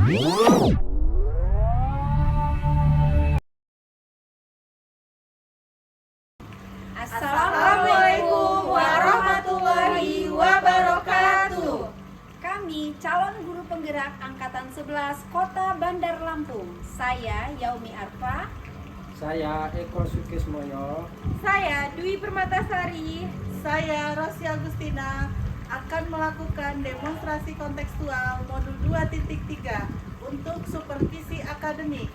Assalamualaikum warahmatullahi wabarakatuh. Kami calon guru penggerak Angkatan 11 Kota Bandar Lampung. Saya Yaumi Arfa. Saya Eko Sukismoyo. Saya Dwi Permatasari. Saya Rosi Agustina akan melakukan demonstrasi kontekstual modul 2.3 untuk supervisi akademik.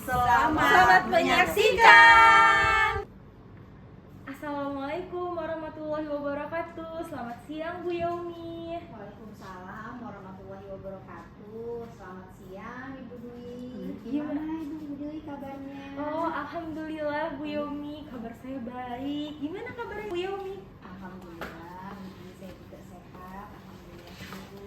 Selamat menyaksikan. Assalamualaikum warahmatullahi wabarakatuh. Selamat siang Bu Yaumi. Waalaikumsalam warahmatullahi wabarakatuh. Selamat siang Ibu Dwi. Gimana? Gimana Ibu Dwi kabarnya? Oh, alhamdulillah Bu Yaumi, kabar saya baik. Gimana kabarnya Bu Yaumi? Alhamdulillah, Bu Dwi saya juga sehat. Alhamdulillah Bu.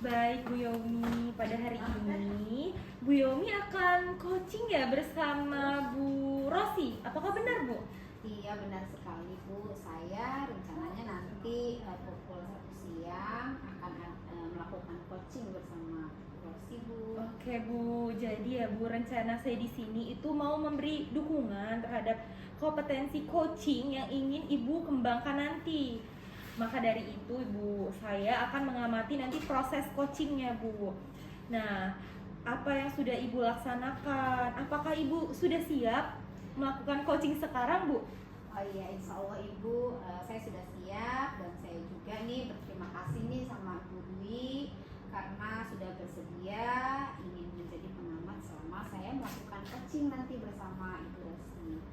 Baik Bu Yaumi, pada hari ini Bu Yaumi akan coaching ya bersama Bu Rosi. Apakah benar Bu? Iya benar sekali Bu. Saya rencananya nanti pukul 1 siang akan melakukan coaching bersama Bu Rosi Bu. Oke Bu, jadi ya Bu, rencana saya di sini itu mau memberi dukungan terhadap kompetensi coaching yang ingin Ibu kembangkan nanti. Maka dari itu Ibu, saya akan mengamati nanti proses coachingnya Bu. Nah, apa yang sudah Ibu laksanakan? Apakah Ibu sudah siap melakukan coaching sekarang Bu? Oh iya, insya Allah Ibu, saya sudah siap dan saya juga nih berterima kasih nih sama Bu Dwi karena sudah bersedia ingin menjadi pengamat selama saya melakukan coaching nanti bersama Ibu Rosi.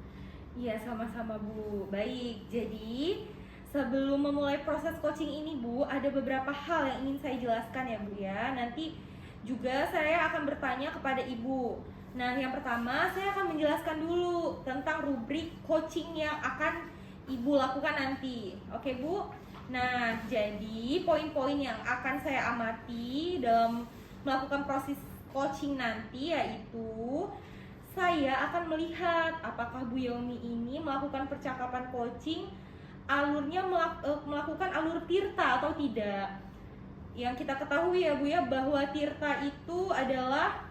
Iya, sama-sama Bu. Baik, jadi sebelum memulai proses coaching ini Bu, ada beberapa hal yang ingin saya jelaskan ya Bu ya. Nanti juga saya akan bertanya kepada Ibu. Nah, yang pertama saya akan menjelaskan dulu tentang rubrik coaching yang akan Ibu lakukan nanti. Oke Bu? Nah, jadi poin-poin yang akan saya amati dalam melakukan proses coaching nanti yaitu saya akan melihat apakah Bu Yaumi ini melakukan percakapan coaching alurnya melakukan alur tirta atau tidak. Yang kita ketahui ya Bu ya, bahwa tirta itu adalah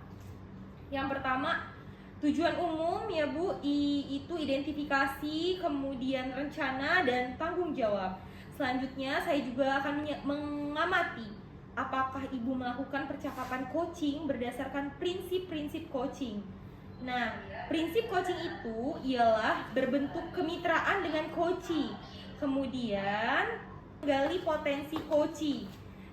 yang pertama tujuan umum ya Bu, itu identifikasi, kemudian rencana dan tanggung jawab. Selanjutnya saya juga akan mengamati apakah Ibu melakukan percakapan coaching berdasarkan prinsip-prinsip coaching. Nah, prinsip coaching itu ialah berbentuk kemitraan dengan coachee. Kemudian menggali potensi coachee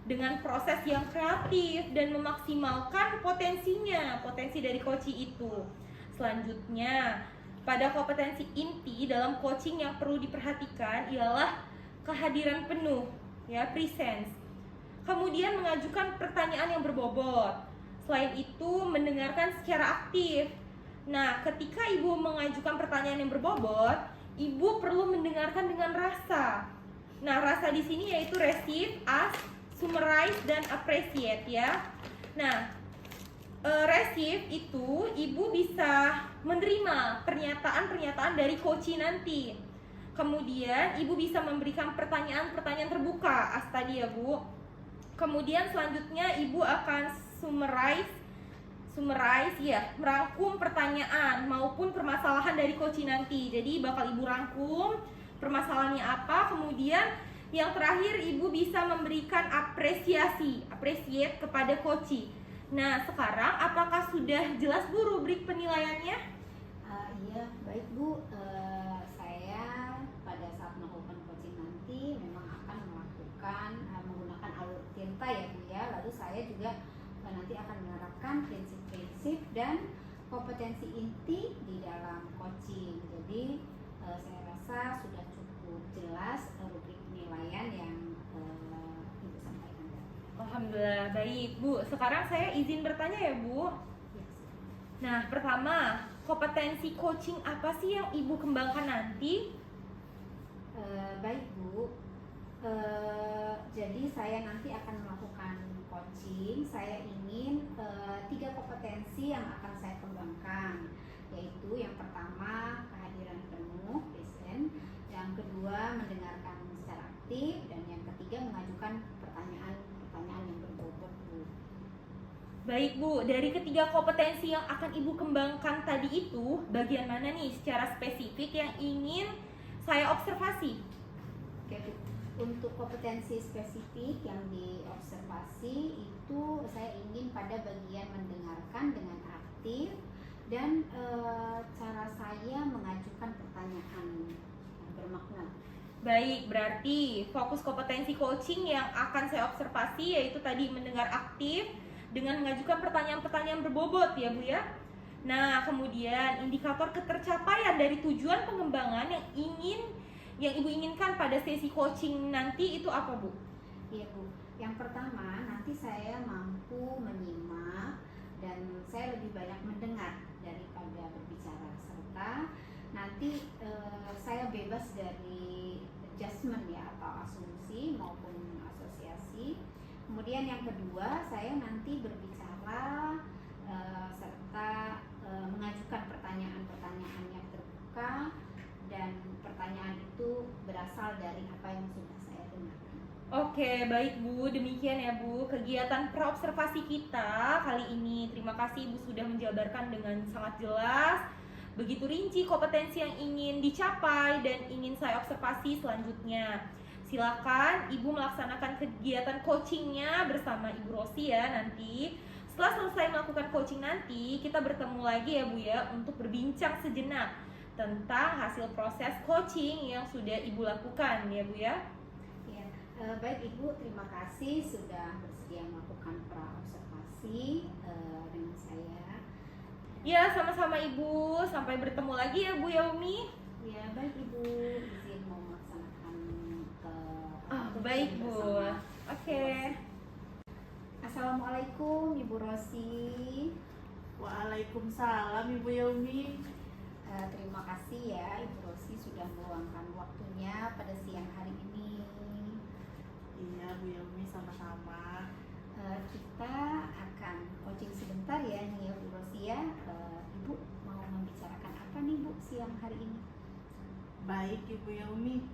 dengan proses yang kreatif dan memaksimalkan potensi dari coachee itu. Selanjutnya, pada kompetensi inti dalam coaching yang perlu diperhatikan ialah kehadiran penuh, ya, presence. Kemudian mengajukan pertanyaan yang berbobot. Selain itu, mendengarkan secara aktif. Nah, ketika Ibu mengajukan pertanyaan yang berbobot, Ibu perlu mendengarkan dengan rasa. Nah, rasa di sini yaitu receive, ask, summarize, dan appreciate ya. Nah, receive itu Ibu bisa menerima pernyataan-pernyataan dari coachee nanti. Kemudian Ibu bisa memberikan pertanyaan-pertanyaan terbuka as tadi ya Bu. Kemudian selanjutnya Ibu akan summarize ya, merangkum pertanyaan maupun permasalahan dari coachee nanti. Jadi bakal Ibu rangkum permasalahannya apa, kemudian yang terakhir Ibu bisa memberikan appreciate kepada coachee. Nah, sekarang apakah sudah jelas Bu rubrik penilaiannya? Iya, baik Bu. Saya pada saat melakukan coaching nanti memang akan melakukan menggunakan alur tirta ya Bu ya. Lalu saya juga nanti akan menerapkan prinsip-prinsip dan kompetensi inti di dalam coaching. Jadi saya rasa sudah cukup jelas rubrik penilaian yang Ibu sampaikan tadi. Alhamdulillah, baik Bu. Sekarang saya izin bertanya ya Bu. Yes. Nah, pertama, kompetensi coaching apa sih yang Ibu kembangkan nanti? Baik Bu. Jadi saya nanti akan melakukan coaching. Saya ingin 3 kompetensi yang akan saya kembangkan, yaitu yang pertama kehadiran penuh, Baik Bu, dari ketiga kompetensi yang akan Ibu kembangkan tadi itu, bagian mana nih secara spesifik yang ingin saya observasi? Oke, Bu. Untuk kompetensi spesifik yang diobservasi itu saya ingin pada bagian mendengarkan dengan aktif dan cara saya mengajukan pertanyaan yang bermakna. Baik, berarti fokus kompetensi coaching yang akan saya observasi yaitu tadi mendengar aktif dengan mengajukan pertanyaan-pertanyaan berbobot ya Bu ya. Nah, kemudian indikator ketercapaian dari tujuan pengembangan yang Ibu inginkan pada sesi coaching nanti itu apa Bu? Iya Bu, yang pertama nanti saya mampu menyimak dan saya lebih banyak mendengar daripada berbicara, serta nanti saya bebas dari adjustment ya atau asumsi maupun asosiasi. Kemudian yang kedua, saya nanti berbicara serta mengajukan pertanyaan-pertanyaan yang terbuka dan pertanyaan itu berasal dari apa yang sudah saya dengarkan. Oke, baik Bu, demikian ya Bu kegiatan praobservasi kita kali ini. Terima kasih Ibu sudah menjabarkan dengan sangat jelas, begitu rinci kompetensi yang ingin dicapai dan ingin saya observasi selanjutnya. Silakan Ibu melaksanakan kegiatan coachingnya bersama Ibu Rosi ya nanti. Setelah selesai melakukan coaching nanti, kita bertemu lagi ya Bu ya untuk berbincang sejenak tentang hasil proses coaching yang sudah Ibu lakukan ya Bu ya. Ya, baik Ibu, terima kasih sudah bersedia melakukan praobservasi dengan saya. Ya, sama-sama Ibu. Sampai bertemu lagi ya Bu Yaumi. Ya, baik Ibu, izin mau melaksanakan Baik Bu. bersama. Oke. Assalamualaikum Ibu Rosi. Waalaikumsalam Ibu Yaumi. Terima kasih ya Ibu Rosi sudah meluangkan waktunya pada siang hari ini. Iya Bu Yaumi, sama-sama. Kita akan coaching sebentar ya nih ya Bu Rosi ya. Ibu mau membicarakan apa nih Bu siang hari ini? Baik Ibu Yaumi,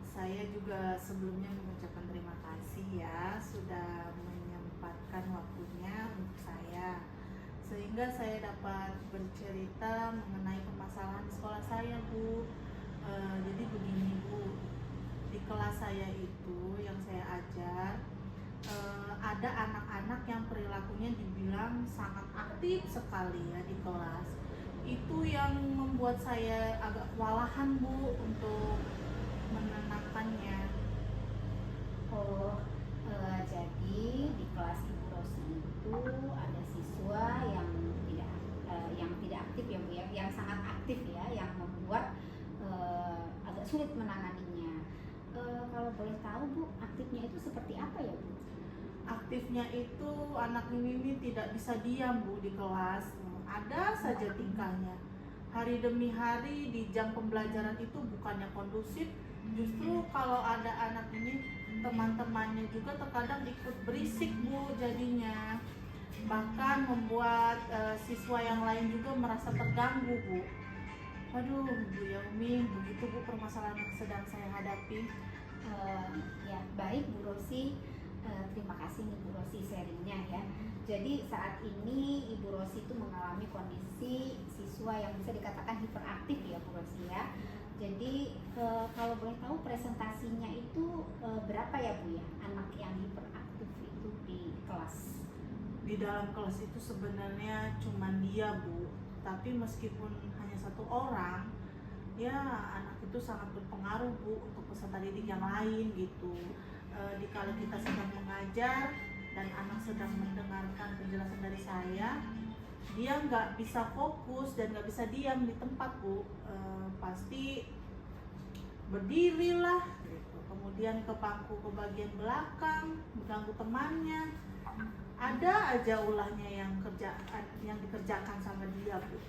saya juga sebelumnya mengucapkan terima kasih ya sudah menyempatkan waktunya untuk saya, sehingga saya dapat bercerita mengenai permasalahan sekolah saya Bu. Jadi begini Bu, di kelas saya itu yang saya ajar ada anak-anak yang perilakunya dibilang sangat aktif sekali ya di kelas. Itu yang membuat saya agak kewalahan Bu untuk menenangkannya. Oh, jadi di kelas Ibu Rosi itu ada siswa yang tidak aktif ya Bu ya, yang sangat aktif ya, yang membuat agak sulit menanganinya. Kalau boleh tahu Bu, aktifnya itu seperti apa ya Bu? Aktifnya itu anak ini tidak bisa diam Bu di kelas. Ada saja tingkahnya. Hari demi hari di jam pembelajaran itu bukannya kondusif, justru kalau ada anak ini teman-temannya juga terkadang ikut berisik Bu jadinya. Bahkan membuat siswa yang lain juga merasa terganggu Bu. Waduh Bu Yaumi, begitu Bu permasalahan yang sedang saya hadapi. Ya baik Bu Rosi, terima kasih nih Bu Rosi sharingnya ya. Jadi saat ini Ibu Rosi itu mengalami kondisi siswa yang bisa dikatakan hiperaktif ya Bu Rosi ya. Jadi kalau boleh tahu presentasinya itu berapa ya Bu ya anak yang hiperaktif itu di kelas? Di dalam kelas itu sebenarnya cuma dia Bu, tapi meskipun hanya satu orang, ya anak itu sangat berpengaruh Bu untuk peserta didik yang lain gitu. Dikala kita sedang mengajar dan anak sedang mendengarkan penjelasan dari saya, dia nggak bisa fokus dan nggak bisa diam di tempat Bu. Pasti berdirilah gitu. Kemudian ke bangku ke bagian belakang mengganggu temannya. Ada aja ulahnya yang dikerjakan sama dia Bu.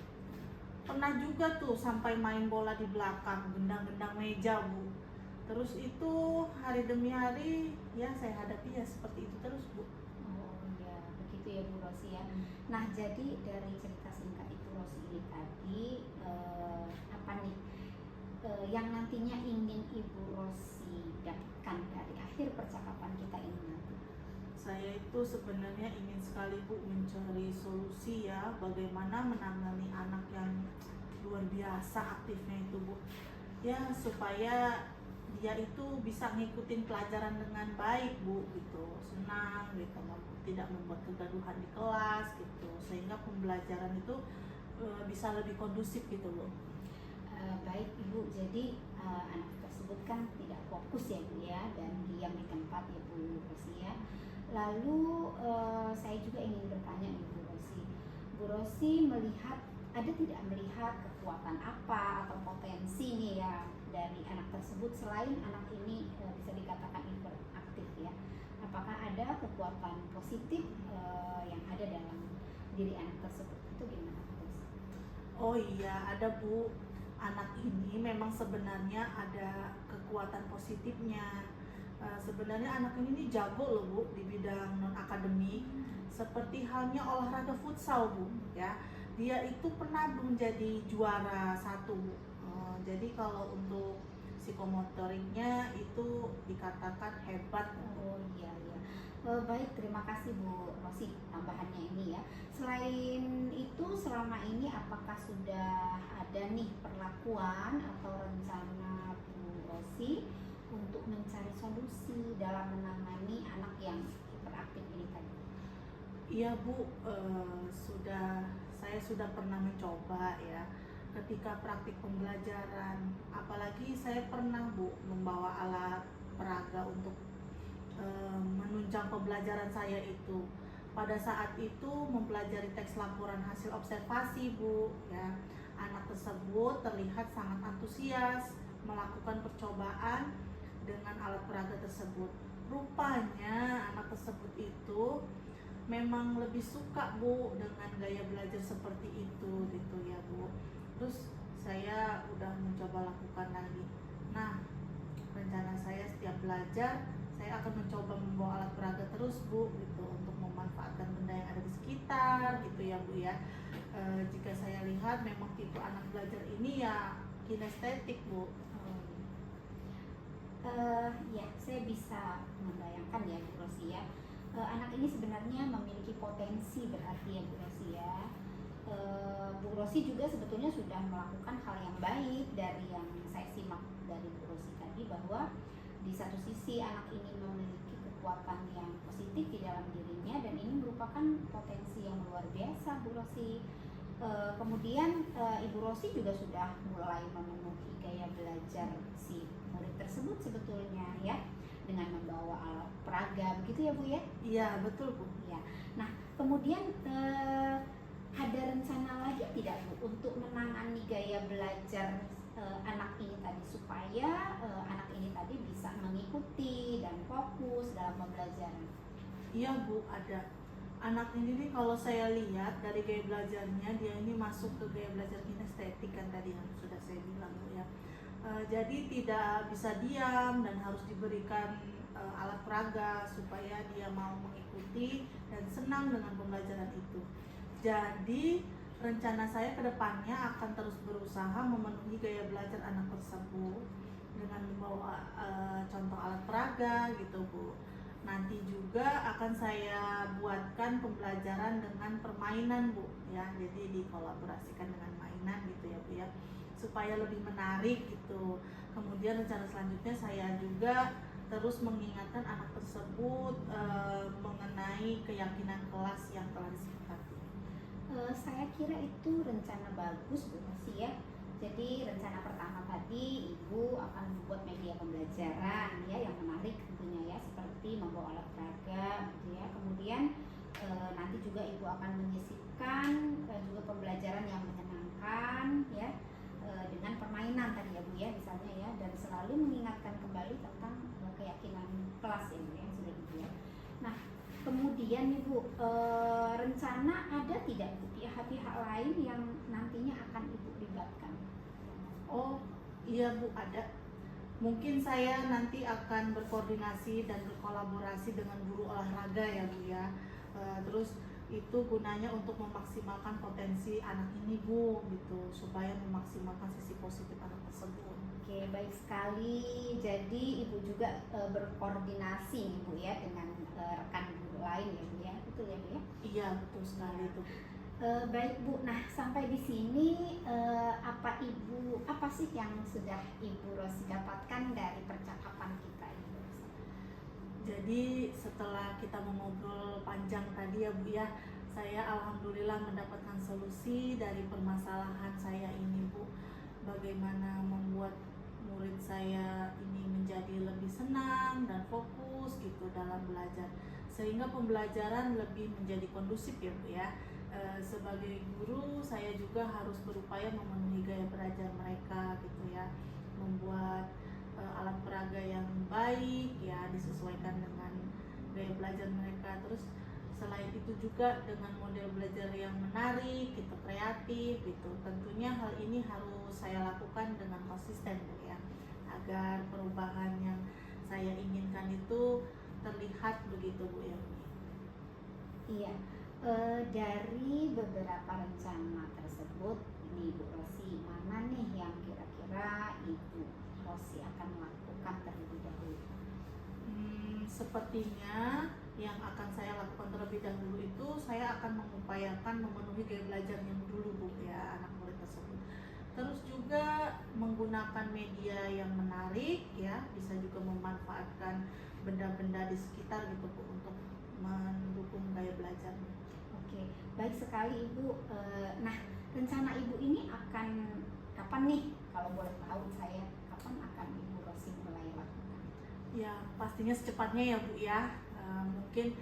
Pernah juga tuh sampai main bola di belakang, gendang-gendang meja Bu. Terus itu hari demi hari ya saya hadapi ya seperti itu terus Bu. Oh ya begitu ya Bu Rosi ya. Nah jadi dari cerita singkat Ibu Rosi ini tadi apa nih yang nantinya ingin Ibu Rosi dapatkan dari akhir percakapan kita ini nanti? saya itu sebenarnya ingin sekali Bu mencari solusi ya, bagaimana menangani anak yang luar biasa aktifnya itu Bu. Ya supaya dia itu bisa ngikutin pelajaran dengan baik Bu gitu, senang gitu, tidak membuat kegaduhan di kelas gitu, sehingga pembelajaran itu bisa lebih kondusif gitu Bu. Baik Ibu, jadi anak tersebut kan tidak fokus ya Bu ya, dan diam di tempat ya Bu Rosi ya. Lalu saya juga ingin bertanya nih Bu Rosi. Bu Rosi ada tidak melihat kekuatan apa atau potensi nih ya dari anak tersebut selain anak ini bisa dikatakan hiperaktif ya? Apakah ada kekuatan positif yang ada dalam diri anak tersebut? Itu gimana Bu Rosi? Oh iya, ada Bu. Anak ini memang sebenarnya ada kekuatan positifnya. Sebenarnya anak ini nih jago loh Bu di bidang non akademik, seperti halnya olahraga futsal Bu ya. Dia itu pernah menjadi juara 1 Bu. Jadi kalau untuk psikomotoriknya itu dikatakan hebat. Oh iya iya. Baik, terima kasih Bu Rosi tambahannya ini ya. Selain itu selama ini apakah sudah ada nih perlakuan atau rencana Bu Rosi untuk mencari solusi dalam menangani anak yang hiperaktif ini tadi? Iya Bu, saya sudah pernah mencoba ya ketika praktik pembelajaran. Apalagi saya pernah Bu membawa alat peraga untuk menunjang pembelajaran saya itu. Pada saat itu mempelajari teks laporan hasil observasi Bu ya. Anak tersebut terlihat sangat antusias melakukan percobaan dengan alat peraga tersebut. Rupanya anak tersebut itu memang lebih suka Bu dengan gaya belajar seperti itu gitu ya Bu. Terus saya udah mencoba lakukan lagi. Nah, rencana saya setiap belajar saya akan mencoba membawa alat peraga terus Bu gitu, untuk memanfaatkan benda yang ada di sekitar gitu ya Bu ya. Jika saya lihat memang tipe anak belajar ini ya kinestetik Bu. Ya, saya bisa membayangkan ya Bu Rosi ya. Anak ini sebenarnya memiliki potensi berarti ya Bu Rosi ya. Bu Rosi juga sebetulnya sudah melakukan hal yang baik dari yang saya simak dari Bu Rosi tadi, bahwa di satu sisi anak ini memiliki kekuatan yang positif di dalam dirinya dan ini merupakan potensi yang luar biasa Bu Rosi. Kemudian Ibu Rosi juga sudah mulai memenuhi gaya belajar si murid tersebut sebetulnya ya, dengan membawa alat peraga begitu ya Bu ya? Iya betul Bu. Ya. Nah kemudian ada rencana lagi tidak Bu untuk menangani gaya belajar anak ini tadi, supaya anak ini tadi bisa mengikuti dan fokus dalam pembelajaran? Iya Bu, ada. Anak ini nih kalau saya lihat dari gaya belajarnya, dia ini masuk ke gaya belajar kinestetik kan tadi yang sudah saya bilang Bu ya. Jadi tidak bisa diam dan harus diberikan alat peraga supaya dia mau mengikuti dan senang dengan pembelajaran itu. Jadi rencana saya ke depannya akan terus berusaha memenuhi gaya belajar anak tersebut dengan membawa contoh alat peraga gitu Bu. Nanti juga akan saya buatkan pembelajaran dengan permainan Bu ya. Jadi dikolaborasikan dengan mainan gitu ya Bu ya, supaya lebih menarik gitu. Kemudian rencana selanjutnya saya juga terus mengingatkan anak tersebut mengenai keyakinan kelas yang telah disepakati. Saya kira itu rencana bagus Bu Rosi ya. Jadi rencana pertama tadi Ibu akan membuat media pembelajaran ya yang menarik tentunya ya, seperti membawa alat peraga gitu ya. Kemudian nanti juga Ibu akan menyisipkan juga pembelajaran yang menyenangkan ya, dengan permainan tadi ya Bu ya misalnya ya, dan selalu mengingatkan kembali tentang keyakinan kelas ya Bu yang sudah dibuat. Nah kemudian nih Bu, rencana ada tidak pihak-pihak lain yang nantinya akan Ibu libatkan? Oh iya Bu, ada. Mungkin saya nanti akan berkoordinasi dan berkolaborasi dengan guru olahraga ya Bu ya. Terus itu gunanya untuk memaksimalkan potensi anak ini Bu gitu, supaya memaksimalkan sisi positif anak tersebut. Oke, baik sekali. Jadi Ibu juga berkoordinasi nih Bu ya dengan rekan guru lain ya Bu ya. Betul ya Bu ya? Iya, betul sekali itu. Baik Bu, nah sampai di sini apa sih yang sudah Ibu Rosi dapatkan dari percakapan kita ini? Jadi setelah kita mengobrol panjang tadi ya Bu ya, saya alhamdulillah mendapatkan solusi dari permasalahan saya ini Bu. Bagaimana membuat murid saya ini menjadi lebih senang dan fokus gitu dalam belajar, sehingga pembelajaran lebih menjadi kondusif ya Bu ya. Sebagai guru saya juga harus berupaya memenuhi gaya belajar mereka gitu ya, membuat alat peraga yang baik ya disesuaikan dengan gaya belajar mereka. Terus selain itu juga dengan model belajar yang menarik gitu, kreatif gitu. Tentunya hal ini harus saya lakukan dengan konsisten Bu ya, agar perubahan yang saya inginkan itu terlihat begitu Bu ya. Iya. Dari beberapa rencana tersebut, ini Bu Rosi, mana nih yang kira-kira Ibu Rosi akan lakukan terlebih dahulu? Sepertinya yang akan saya lakukan terlebih dahulu itu saya akan mengupayakan memenuhi gaya belajar yang dulu Bu ya anak murid tersebut. Terus juga menggunakan media yang menarik ya, bisa juga memanfaatkan benda-benda di sekitar gitu Bu untuk mendukung gaya belajarnya. Oke, baik sekali Ibu. Nah, rencana Ibu ini akan kapan nih? Kalau boleh tahu saya, kapan akan Ibu Rosi mulai lakukan? Ya pastinya secepatnya ya Bu ya. Mungkin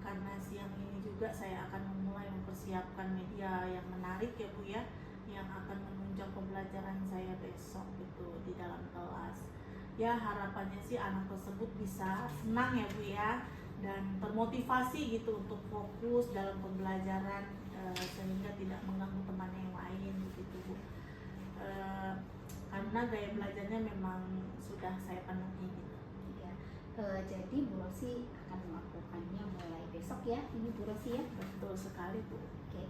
karena siang ini juga saya akan memulai mempersiapkan media yang menarik ya Bu ya, yang akan menunjang pembelajaran saya besok gitu di dalam kelas. Ya harapannya sih anak tersebut bisa senang ya Bu ya, dan termotivasi gitu untuk fokus dalam pembelajaran, sehingga tidak mengganggu temannya yang lain begitu Bu. Karena gaya belajarnya memang sudah saya penuhi gitu. Ya, jadi Bu Rosi akan melakukannya mulai besok ya, ini Bu Rosi ya? Betul sekali Bu. Oke,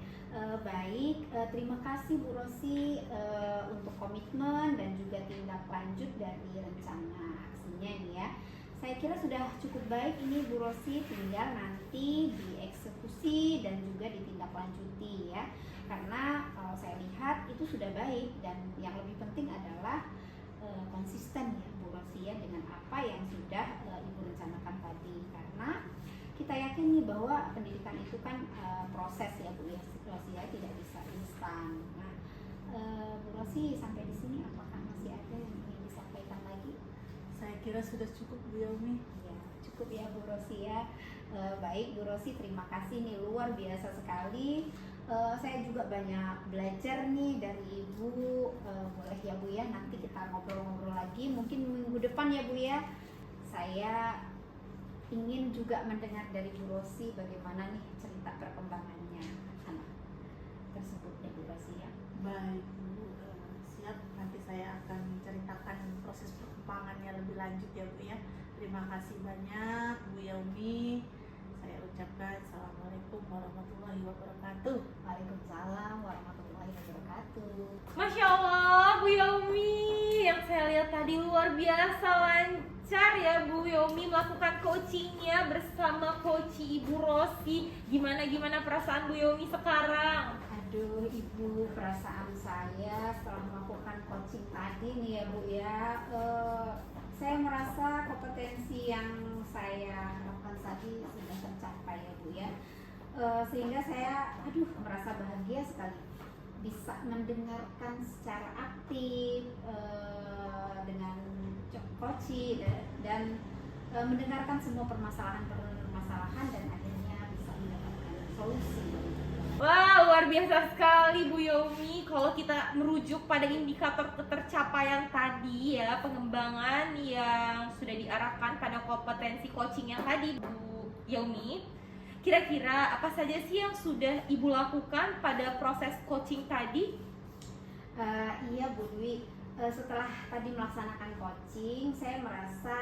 baik. Terima kasih Bu Rosi untuk komitmen dan juga tindak lanjut dari rencana aksinya ini ya. Saya kira sudah cukup baik ini Bu Rosi, tinggal nanti dieksekusi dan juga ditindaklanjuti ya. Karena kalau saya lihat itu sudah baik, dan yang lebih penting adalah konsisten ya Bu Rosi ya dengan apa yang sudah Ibu rencanakan tadi. Karena kita yakin nih bahwa pendidikan itu kan proses ya Bu Rosi ya, tidak bisa instan. Nah, Bu Rosi sampai di sini apakah masih ada yang ingin disampaikan lagi? Saya kira sudah cukup Bu Yaumi. Ya, cukup ya Bu Rosi ya. Baik Bu Rosi, terima kasih nih, luar biasa sekali. Saya juga banyak belajar nih dari Ibu. Boleh ya Bu ya, nanti kita ngobrol-ngobrol lagi mungkin minggu depan ya Bu ya. Saya ingin juga mendengar dari Bu Rosi bagaimana nih cerita perkembangannya anak tersebut ya Bu Rosi ya. Baik Bu, siap, nanti saya akan menceritakan proses perkembangannya lebih lanjut ya Bu ya. Terima kasih banyak Bu Yaumi. Saya ucapkan Assalamualaikum warahmatullahi wabarakatuh. Waalaikumsalam warahmatullahi wabarakatuh. Masya Allah Bu Yaumi, yang saya lihat tadi luar biasa lancar ya Bu Yaumi melakukan coachingnya bersama coach Ibu Rosi. Gimana perasaan Bu Yaumi sekarang? Aduh Ibu, perasaan saya setelah melakukan coaching tadi nih ya Bu ya, saya merasa kompetensi yang saya harapkan tadi sudah tercapai ya Bu ya. Sehingga saya merasa bahagia sekali bisa mendengarkan secara aktif dengan coaching dan mendengarkan semua permasalahan dan akhirnya bisa mendapatkan solusi. Wah, luar biasa sekali Bu Yaumi. Kalau kita merujuk pada indikator ketercapaian tadi ya, pengembangan yang sudah diarahkan pada kompetensi coaching yang tadi Bu Yaumi, kira-kira apa saja sih yang sudah Ibu lakukan pada proses coaching tadi? Iya Bu Dwi, setelah tadi melaksanakan coaching, saya merasa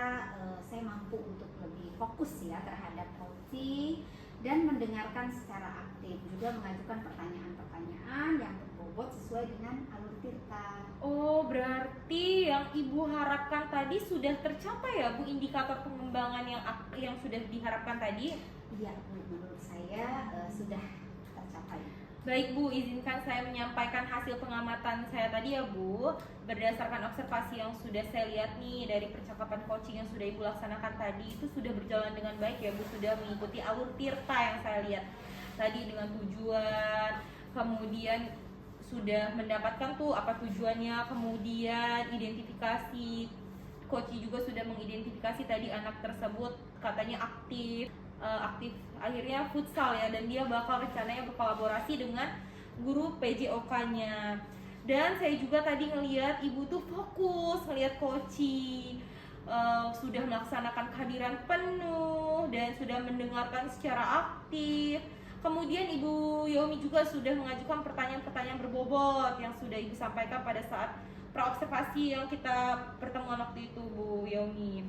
saya mampu untuk lebih fokus ya terhadap coaching dan mendengarkan secara aktif, juga mengajukan pertanyaan-pertanyaan yang berbobot berbobot sesuai dengan alur tirta. Oh, berarti yang Ibu harapkan tadi sudah tercapai ya Bu, indikator pengembangan yang sudah diharapkan tadi? Iya Bu, menurut saya sudah tercapai. Baik Bu, izinkan saya menyampaikan hasil pengamatan saya tadi ya Bu. Berdasarkan observasi yang sudah saya lihat nih dari percakapan coaching yang sudah Ibu laksanakan tadi, itu sudah berjalan dengan baik ya Bu, sudah mengikuti alur tirta yang saya lihat tadi dengan tujuan, kemudian sudah mendapatkan tuh apa tujuannya, kemudian identifikasi, coach juga sudah mengidentifikasi tadi anak tersebut katanya aktif akhirnya futsal ya, dan dia bakal rencananya berkolaborasi dengan guru PJOK-nya. Dan saya juga tadi ngelihat Ibu tuh fokus ngelihat coaching, sudah melaksanakan kehadiran penuh dan sudah mendengarkan secara aktif. Kemudian Ibu Yaomi juga sudah mengajukan pertanyaan-pertanyaan berbobot yang sudah Ibu sampaikan pada saat praobservasi yang kita pertemuan waktu itu Bu Yaomi.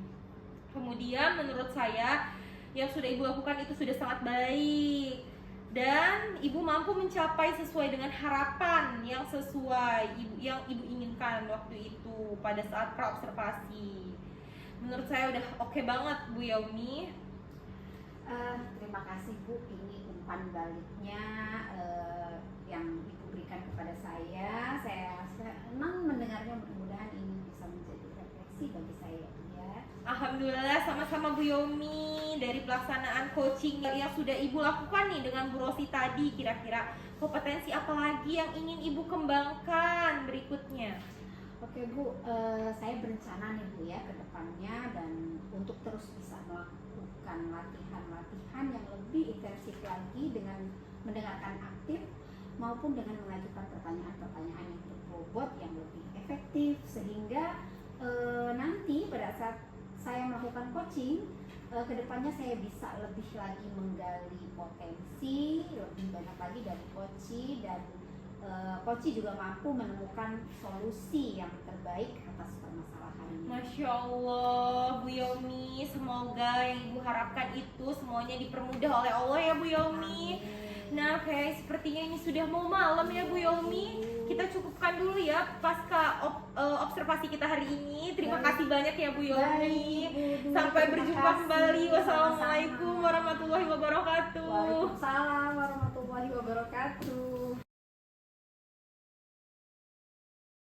Kemudian menurut saya yang sudah Ibu lakukan itu sudah sangat baik dan Ibu mampu mencapai sesuai dengan harapan yang sesuai yang Ibu inginkan waktu itu pada saat praobservasi. Menurut saya udah oke banget Bu Yaomi. Terima kasih Bu, ini umpan baliknya yang Ibu berikan kepada saya. Saya senang mendengarnya, mudah-mudahan ini bisa menjadi refleksi bagi saya ya. Alhamdulillah, sama-sama Bu Yaomi. Dari pelaksanaan coaching yang sudah Ibu lakukan nih dengan Bu Rosi tadi, kira-kira kompetensi apa lagi yang ingin Ibu kembangkan berikutnya? Oke Bu, saya berencana nih Bu ya ke depannya, dan untuk terus bisa melakukan latihan-latihan yang lebih intensif lagi dengan mendengarkan aktif maupun dengan mengajukan pertanyaan-pertanyaan yang berbobot yang lebih efektif, sehingga nanti pada saat saya melakukan coaching kedepannya saya bisa lebih lagi menggali potensi lebih banyak lagi dari coach, dan coach juga mampu menemukan solusi yang terbaik atas permasalahannya. Masya Allah Bu Yaomi, semoga yang Ibu harapkan itu semuanya dipermudah oleh Allah ya Bu Yaomi. Nah, kayak sepertinya ini sudah mau malam ya Bu Yaomi. Kita cukupkan dulu ya pasca observasi kita hari ini. Terima kasih banyak ya Bu Yaomi. Sampai berjumpa kembali. Wassalamualaikum warahmatullahi wabarakatuh. Waalaikumsalam warahmatullahi wabarakatuh.